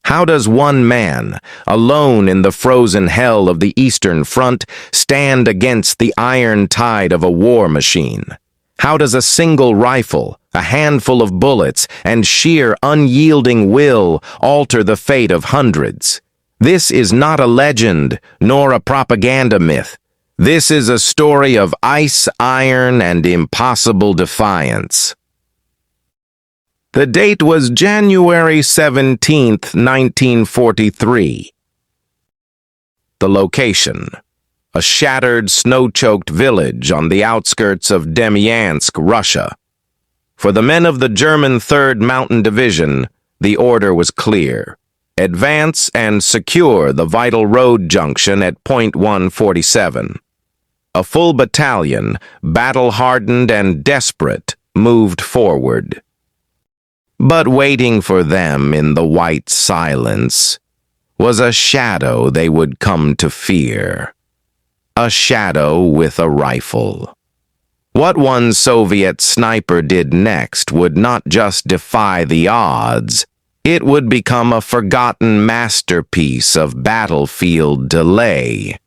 How does one man, alone in the frozen hell of the Eastern Front, stand against the iron tide of a war machine? How does a single rifle, a handful of bullets, and sheer unyielding will alter the fate of hundreds? This is not a legend, nor a propaganda myth. This is a story of ice, iron, and impossible defiance. The date was January 17th, 1943. The location: a shattered, snow-choked village on the outskirts of Demyansk, Russia. For the men of the German 3rd Mountain Division, the order was clear: advance and secure the vital road junction at point 147. A full battalion, battle-hardened and desperate, moved forward. But waiting for them in the white silence was a shadow they would come to fear. A shadow with a rifle. What one Soviet sniper did next would not just defy the odds, it would become a forgotten masterpiece of battlefield delay.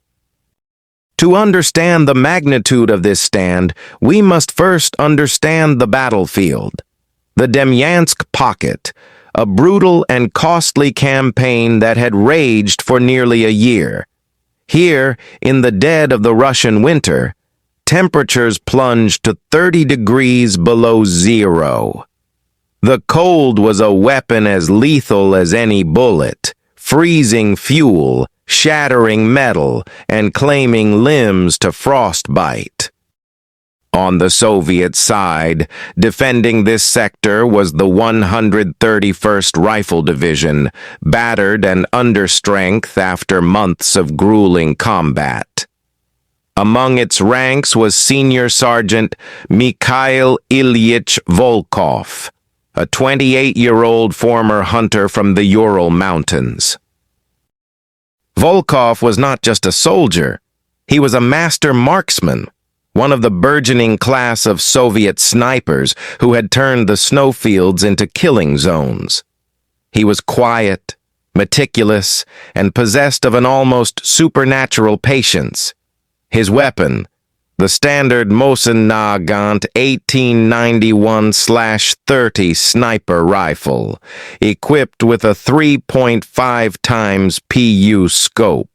To understand the magnitude of this stand, we must first understand the battlefield. The Demyansk Pocket, a brutal and costly campaign that had raged for nearly a year. Here, in the dead of the Russian winter, temperatures plunged to 30 degrees below zero. The cold was a weapon as lethal as any bullet, freezing fuel, shattering metal, and claiming limbs to frostbite. On the Soviet side, defending this sector was the 131st Rifle Division, battered and under strength after months of grueling combat. Among its ranks was Senior Sergeant Mikhail Ilyich Volkov, a 28-year-old former hunter from the Ural Mountains. Volkov was not just a soldier, he was a master marksman, one of the burgeoning class of Soviet snipers who had turned the snowfields into killing zones. He was quiet, meticulous, and possessed of an almost supernatural patience. His weapon, the standard Mosin Nagant 1891/30 sniper rifle, equipped with a 3.5 times PU scope.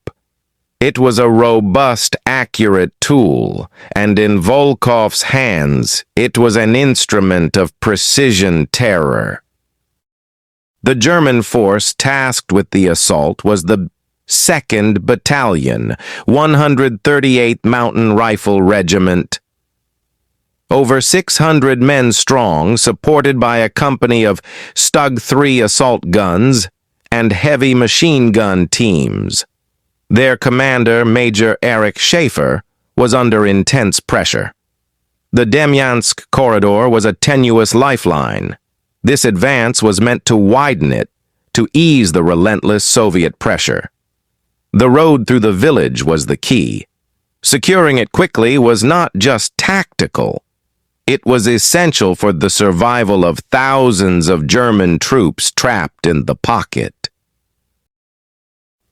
It was a robust, accurate tool, and in Volkov's hands, it was an instrument of precision terror. The German force tasked with the assault was the 2nd Battalion, 138th Mountain Rifle Regiment. Over 600 men strong, supported by a company of Stug 3 assault guns and heavy machine gun teams. Their commander, Major Erich Schaefer, was under intense pressure. The Demyansk corridor was a tenuous lifeline. This advance was meant to widen it, to ease the relentless Soviet pressure. The road through the village was the key. Securing it quickly was not just tactical. It was essential for the survival of thousands of German troops trapped in the pocket.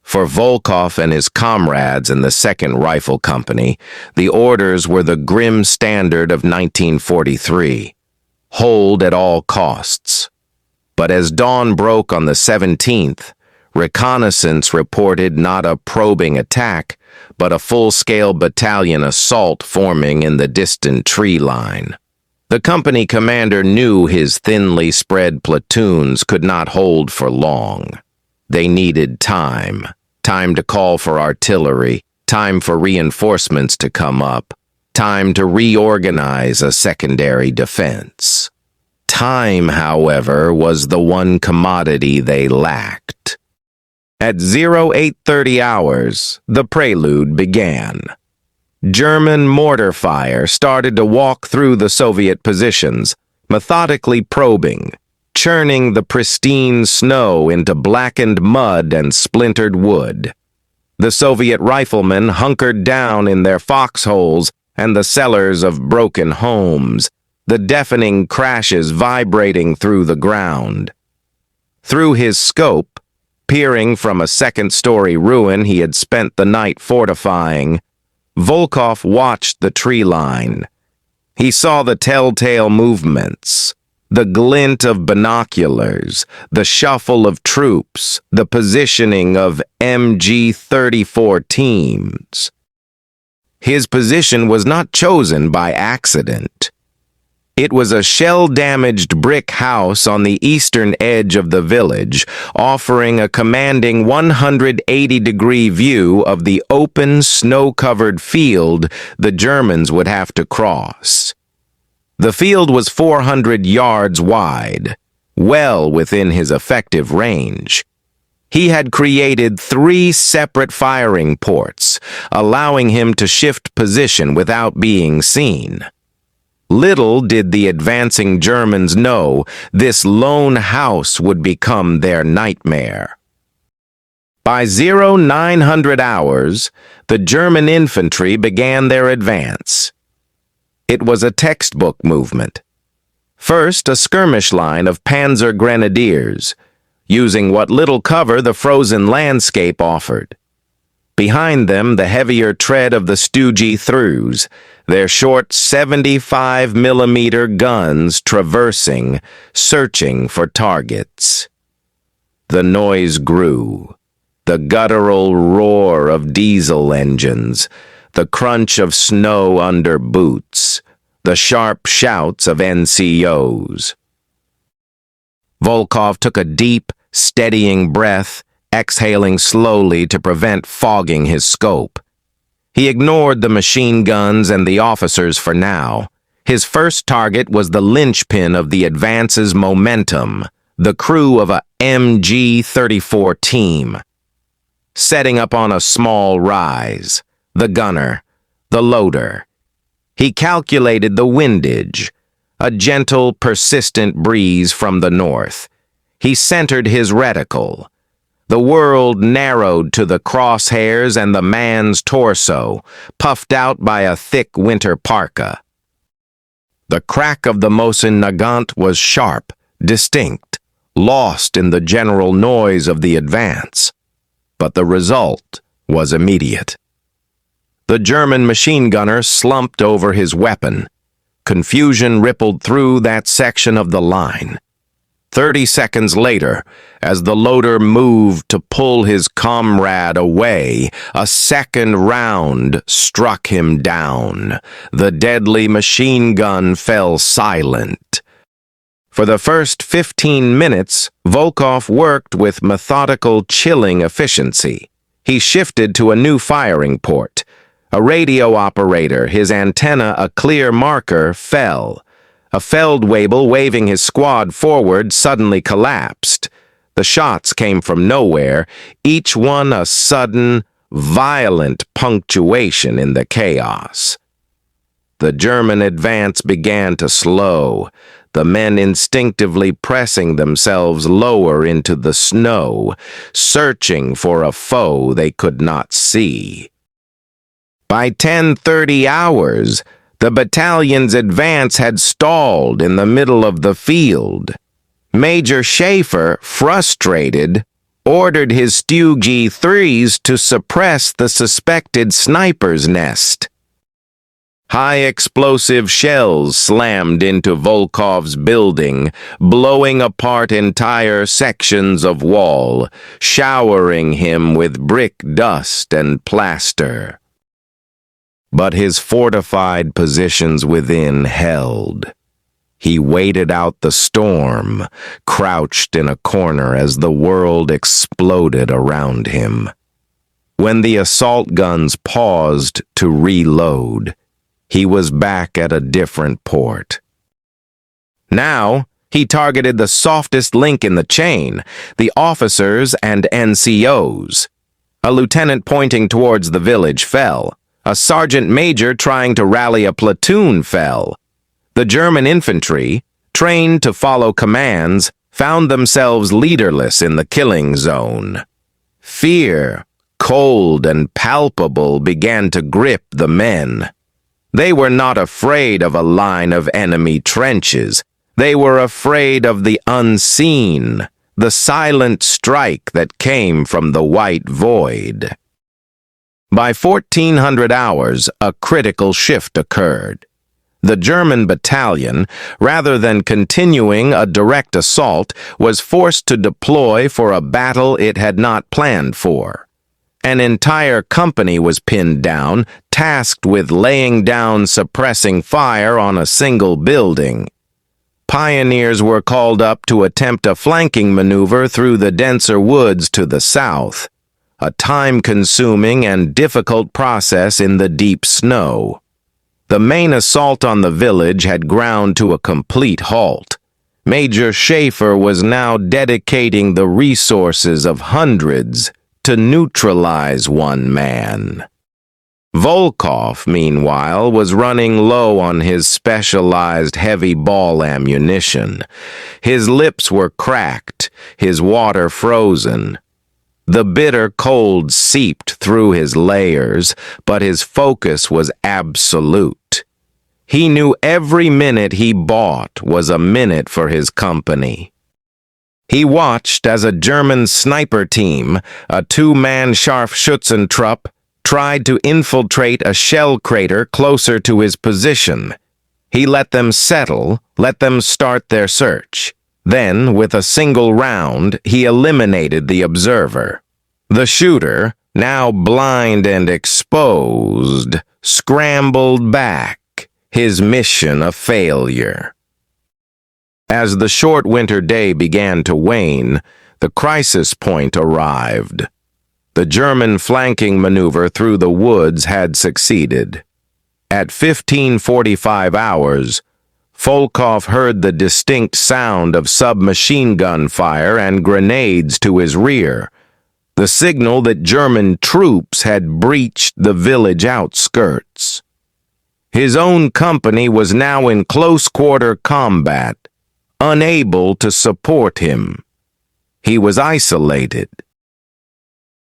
For Volkov and his comrades in the 2nd Rifle Company, the orders were the grim standard of 1943. Hold at all costs. But as dawn broke on the 17th, reconnaissance reported not a probing attack, but a full-scale battalion assault forming in the distant tree line. The company commander knew his thinly spread platoons could not hold for long. They needed time. Time to call for artillery, time for reinforcements to come up, time to reorganize a secondary defense. Time, however, was the one commodity they lacked. At 0830 hours, the prelude began. German mortar fire started to walk through the Soviet positions, methodically probing, churning the pristine snow into blackened mud and splintered wood. The Soviet riflemen hunkered down in their foxholes and the cellars of broken homes, the deafening crashes vibrating through the ground. Through his scope, Peering from a second-story ruin he had spent the night fortifying, Volkov watched the tree line. He saw the telltale movements, the glint of binoculars, the shuffle of troops, the positioning of MG-34 teams. His position was not chosen by accident. It was a shell-damaged brick house on the eastern edge of the village, offering a commanding 180-degree view of the open, snow-covered field the Germans would have to cross. The field was 400 yards wide, well within his effective range. He had created 3 separate firing ports, allowing him to shift position without being seen. Little did the advancing Germans know this lone house would become their nightmare. By 0900 hours, the German infantry began their advance. It was a textbook movement. First, a skirmish line of Panzer Grenadiers, using what little cover the frozen landscape offered. Behind them, the heavier tread of the Stoogie Throos, their short 75mm guns traversing, searching for targets. The noise grew. The guttural roar of diesel engines, the crunch of snow under boots, the sharp shouts of NCOs. Volkov took a deep, steadying breath, exhaling slowly to prevent fogging his scope. He ignored the machine guns and the officers for now. His first target was the linchpin of the advance's momentum, the crew of a MG-34 team. Setting up on a small rise, the gunner, the loader. He calculated the windage, a gentle, persistent breeze from the north. He centered his reticle. The world narrowed to the crosshairs and the man's torso, puffed out by a thick winter parka. The crack of the Mosin Nagant was sharp, distinct, lost in the general noise of the advance. But the result was immediate. The German machine gunner slumped over his weapon. Confusion rippled through that section of the line. 30 seconds later, as the loader moved to pull his comrade away, a second round struck him down. The deadly machine gun fell silent. For the first 15 minutes, Volkov worked with methodical, chilling efficiency. He shifted to a new firing port. A radio operator, his antenna a clear marker, fell. A Feldwebel waving his squad forward suddenly collapsed. The shots came from nowhere, each one a sudden, violent punctuation in the chaos. The German advance began to slow, the men instinctively pressing themselves lower into the snow, searching for a foe they could not see. By 10:30 hours, the battalion's advance had stalled in the middle of the field. Major Schaefer, frustrated, ordered his Stoogie 3s to suppress the suspected sniper's nest. High-explosive shells slammed into Volkov's building, blowing apart entire sections of wall, showering him with brick dust and plaster. But his fortified positions within held. He waited out the storm, crouched in a corner as the world exploded around him. When the assault guns paused to reload, he was back at a different port. Now, he targeted the softest link in the chain, the officers and NCOs. A lieutenant pointing towards the village fell. A sergeant major trying to rally a platoon fell. The German infantry, trained to follow commands, found themselves leaderless in the killing zone. Fear, cold and palpable, began to grip the men. They were not afraid of a line of enemy trenches. They were afraid of the unseen, the silent strike that came from the white void. By 1400 hours, a critical shift occurred. The German battalion, rather than continuing a direct assault, was forced to deploy for a battle it had not planned for. An entire company was pinned down, tasked with laying down suppressing fire on a single building. Pioneers were called up to attempt a flanking maneuver through the denser woods to the south, a time-consuming and difficult process in the deep snow. The main assault on the village had ground to a complete halt. Major Schaefer was now dedicating the resources of hundreds to neutralize one man. Volkov, meanwhile, was running low on his specialized heavy ball ammunition. His lips were cracked, his water frozen. The bitter cold seeped through his layers, but his focus was absolute. He knew every minute he bought was a minute for his company. He watched as a German sniper team, a two-man Scharfschützentrupp, tried to infiltrate a shell crater closer to his position. He let them settle, let them start their search. Then, with a single round, he eliminated the observer. The shooter, now blind and exposed, scrambled back, his mission a failure. As the short winter day began to wane, the crisis point arrived. The German flanking maneuver through the woods had succeeded. At 15:45 hours, Volkov heard the distinct sound of submachine gun fire and grenades to his rear, the signal that German troops had breached the village outskirts. His own company was now in close-quarter combat, unable to support him. He was isolated.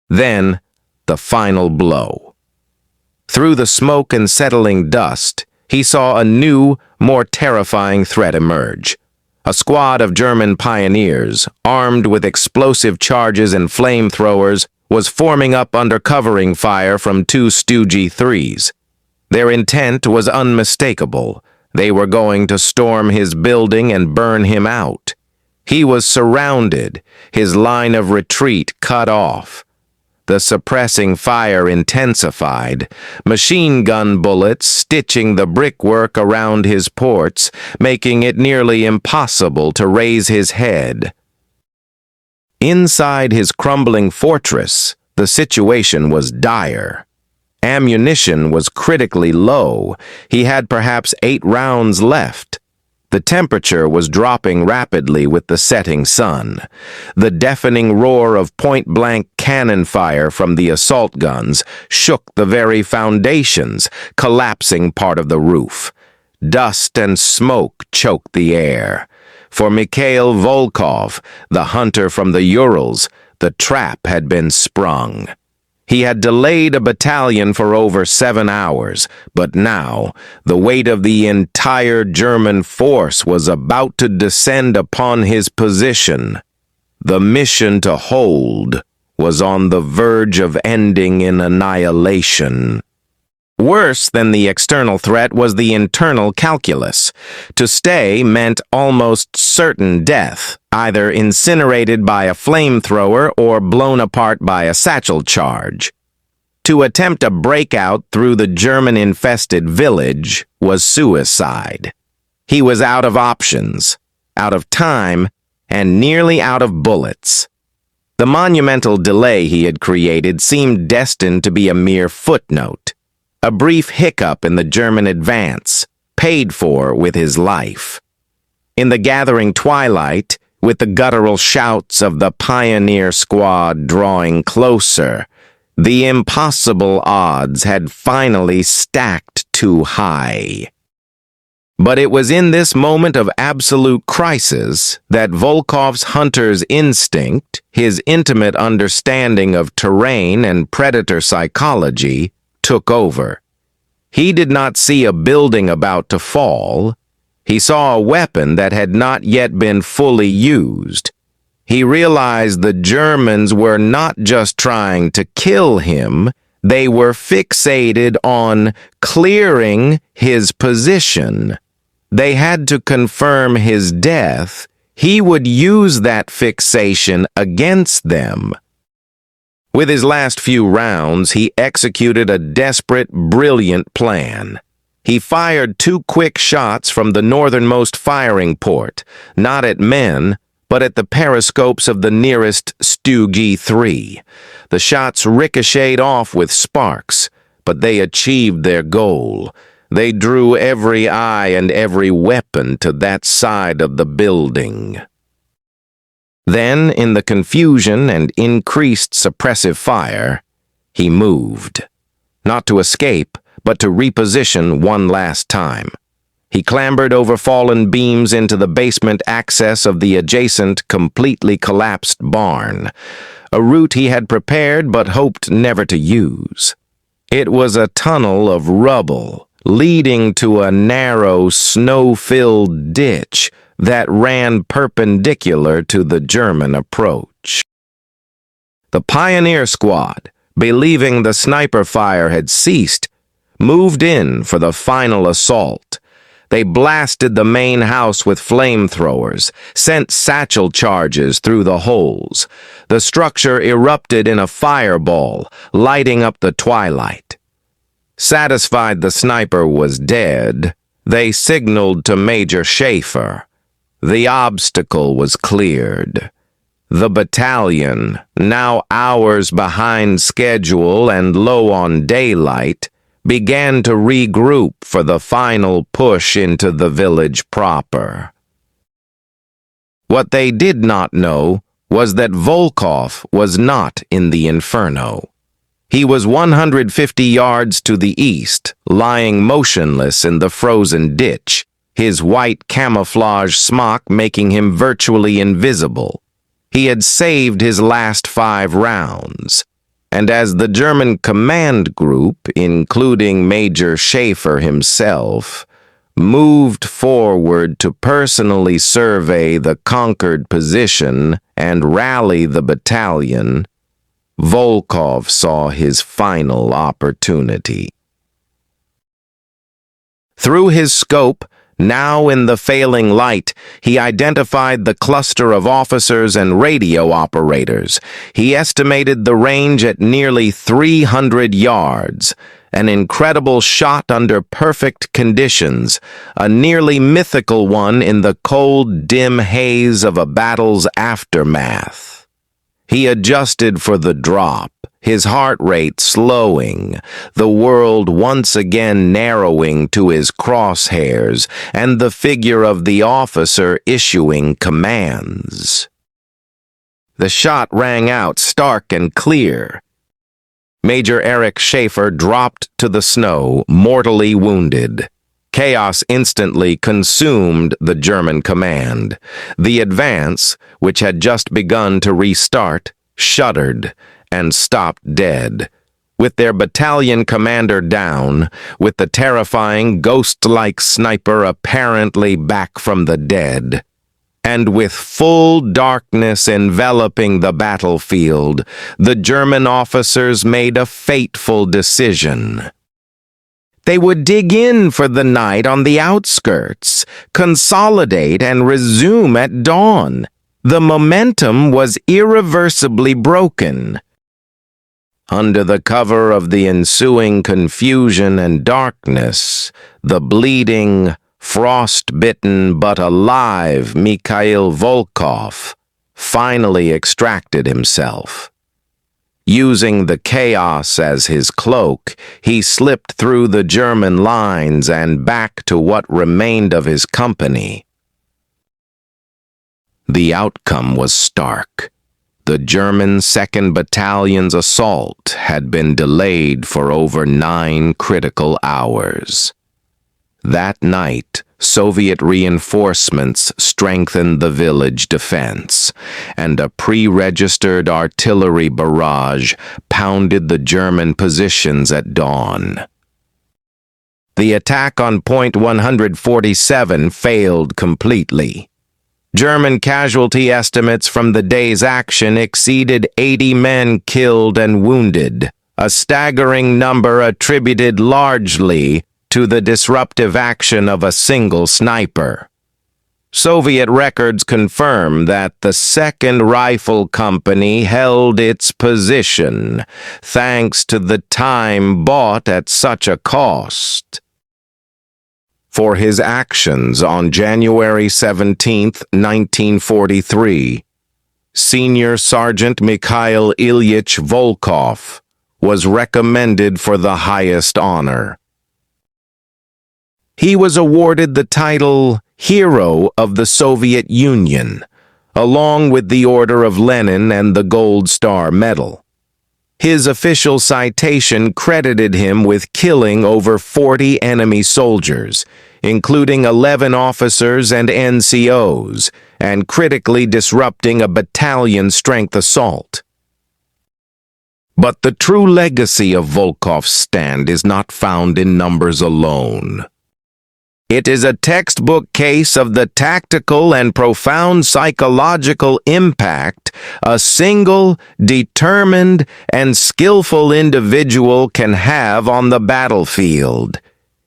Then, the final blow. Through the smoke and settling dust, he saw a new, more terrifying threat emerge. A squad of German pioneers, armed with explosive charges and flamethrowers, was forming up under covering fire from two Stoogie 3s. Their intent was unmistakable. They were going to storm his building and burn him out. He was surrounded, his line of retreat cut off. The suppressing fire intensified, machine gun bullets stitching the brickwork around his ports, making it nearly impossible to raise his head. Inside his crumbling fortress, the situation was dire. Ammunition was critically low. He had perhaps 8 rounds left. The temperature was dropping rapidly with the setting sun. The deafening roar of point-blank cannon fire from the assault guns shook the very foundations, collapsing part of the roof. Dust and smoke choked the air. For Mikhail Volkov, the hunter from the Urals, the trap had been sprung. He had delayed a battalion for over 7 hours, but now the weight of the entire German force was about to descend upon his position. The mission to hold was on the verge of ending in annihilation. Worse than the external threat was the internal calculus. To stay meant almost certain death, either incinerated by a flamethrower or blown apart by a satchel charge. To attempt a breakout through the German-infested village was suicide. He was out of options, out of time, and nearly out of bullets. The monumental delay he had created seemed destined to be a mere footnote. A brief hiccup in the German advance, paid for with his life. In the gathering twilight, with the guttural shouts of the pioneer squad drawing closer, the impossible odds had finally stacked too high. But it was in this moment of absolute crisis that Volkov's hunter's instinct, his intimate understanding of terrain and predator psychology, took over. He did not see a building about to fall. He saw a weapon that had not yet been fully used. He realized the Germans were not just trying to kill him, they were fixated on clearing his position. They had to confirm his death. He would use that fixation against them. With his last few rounds, he executed a desperate, brilliant plan. He fired 2 quick shots from the northernmost firing port, not at men, but at the periscopes of the nearest WWII. The shots ricocheted off with sparks, but they achieved their goal. They drew every eye and every weapon to that side of the building. Then, in the confusion and increased suppressive fire, he moved. Not to escape, but to reposition one last time. He clambered over fallen beams into the basement access of the adjacent, completely collapsed barn, a route he had prepared but hoped never to use. It was a tunnel of rubble, leading to a narrow, snow-filled ditch that ran perpendicular to the German approach. The pioneer squad, believing the sniper fire had ceased, moved in for the final assault. They blasted the main house with flamethrowers, sent satchel charges through the holes. The structure erupted in a fireball, lighting up the twilight. Satisfied the sniper was dead, they signaled to Major Schaefer. The obstacle was cleared. The battalion, now hours behind schedule and low on daylight, began to regroup for the final push into the village proper. What they did not know was that Volkov was not in the inferno. He was 150 yards to the east, lying motionless in the frozen ditch, his white camouflage smock making him virtually invisible. He had saved his last 5 rounds. And as the German command group, including Major Schaefer himself, moved forward to personally survey the conquered position and rally the battalion, Volkov saw his final opportunity. Through his scope, now in the failing light, he identified the cluster of officers and radio operators. He estimated the range at nearly 300 yards, an incredible shot under perfect conditions, a nearly mythical one in the cold, dim haze of a battle's aftermath. He adjusted for the drop, his heart rate slowing, the world once again narrowing to his crosshairs, and the figure of the officer issuing commands. The shot rang out stark and clear. Major Erich Schaefer dropped to the snow, mortally wounded. Chaos instantly consumed the German command. The advance, which had just begun to restart, shuddered and stopped dead. With their battalion commander down, with the terrifying ghost-like sniper apparently back from the dead, and with full darkness enveloping the battlefield, the German officers made a fateful decision. They would dig in for the night on the outskirts, consolidate and resume at dawn. The momentum was irreversibly broken. Under the cover of the ensuing confusion and darkness, the bleeding, frost-bitten but alive Mikhail Volkov finally extracted himself. Using the chaos as his cloak, he slipped through the German lines and back to what remained of his company. The outcome was stark. The German 2nd Battalion's assault had been delayed for over 9 critical hours. That night, Soviet reinforcements strengthened the village defense, and a pre-registered artillery barrage pounded the German positions at dawn. The attack on Point 147 failed completely. German casualty estimates from the day's action exceeded 80 men killed and wounded, a staggering number attributed largely to the disruptive action of a single sniper. Soviet records confirm that the 2nd Rifle Company held its position, thanks to the time bought at such a cost. For his actions on January 17, 1943, Senior Sergeant Mikhail Ilyich Volkov was recommended for the highest honor. He was awarded the title Hero of the Soviet Union, along with the Order of Lenin and the Gold Star Medal. His official citation credited him with killing over 40 enemy soldiers, including 11 officers and NCOs, and critically disrupting a battalion strength assault. But the true legacy of Volkov's stand is not found in numbers alone. It is a textbook case of the tactical and profound psychological impact a single, determined, and skillful individual can have on the battlefield.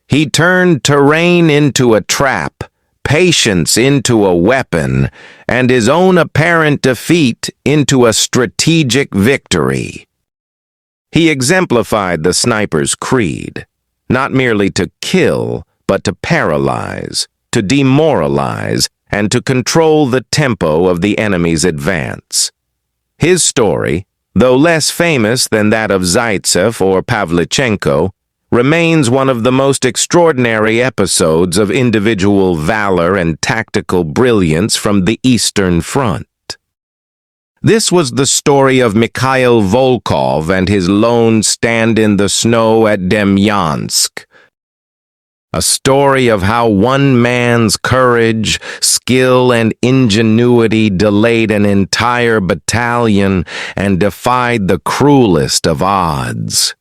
He turned terrain into a trap, patience into a weapon, and his own apparent defeat into a strategic victory. He exemplified the sniper's creed, not merely to kill, but to paralyze, to demoralize, and to control the tempo of the enemy's advance. His story, though less famous than that of Zaitsev or Pavlichenko, remains one of the most extraordinary episodes of individual valor and tactical brilliance from the Eastern Front. This was the story of Mikhail Volkov and his lone stand in the snow at Demyansk. A story of how one man's courage, skill, and ingenuity delayed an entire battalion and defied the cruelest of odds.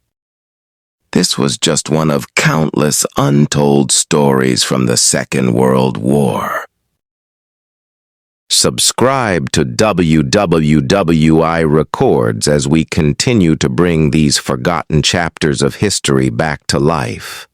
This was just one of countless untold stories from the Second World War. Subscribe to WWII Records as we continue to bring these forgotten chapters of history back to life.